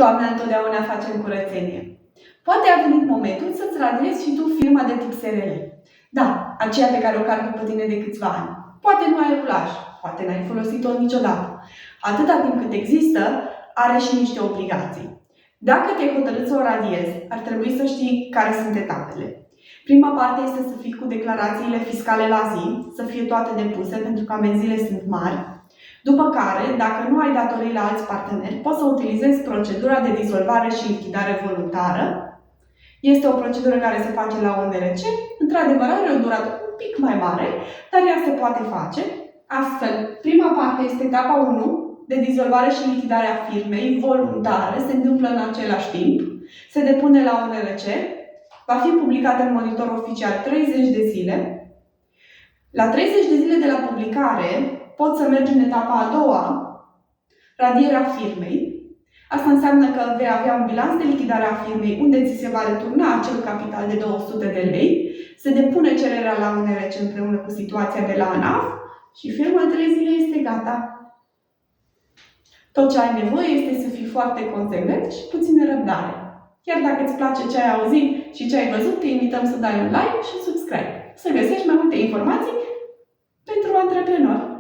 Toamna întotdeauna facem curățenie. Poate a venit momentul să-ți radiezi și tu firma de tip SRL. Da, aceea pe care o cari după tine de câțiva ani. Poate nu ai rulaj, poate n-ai folosit-o niciodată. Atâta timp cât există, are și niște obligații. Dacă te-ai hotărât să o radiezi, ar trebui să știi care sunt etapele. Prima parte este să fii cu declarațiile fiscale la zi, să fie toate depuse pentru că amenziile sunt mari. După care, dacă nu ai datorii la alți parteneri, poți să utilizezi procedura de dizolvare și lichidare voluntară. Este o procedură care se face la ONRC. Într-adevăr, are o durată un pic mai mare, dar ea se poate face. Astfel, prima parte este etapa 1, de dizolvare și lichidare a firmei voluntare, se întâmplă în același timp, se depune la ONRC, va fi publicată în monitor oficial 30 de zile. La 30 de zile de la publicare, poți să mergi în etapa a doua, radierea firmei. Asta înseamnă că vei avea un bilanț de lichidare a firmei unde ți se va returna acel capital de 200 de lei, se depune cererea la ONRC împreună cu situația de la ANAF și firma 3 zile este gata. Tot ce ai nevoie este să fii foarte consecvent și puțină răbdare. Chiar dacă îți place ce ai auzit și ce ai văzut, te invităm să dai un like și subscribe. Să găsești mai multe informații pentru antreprenori.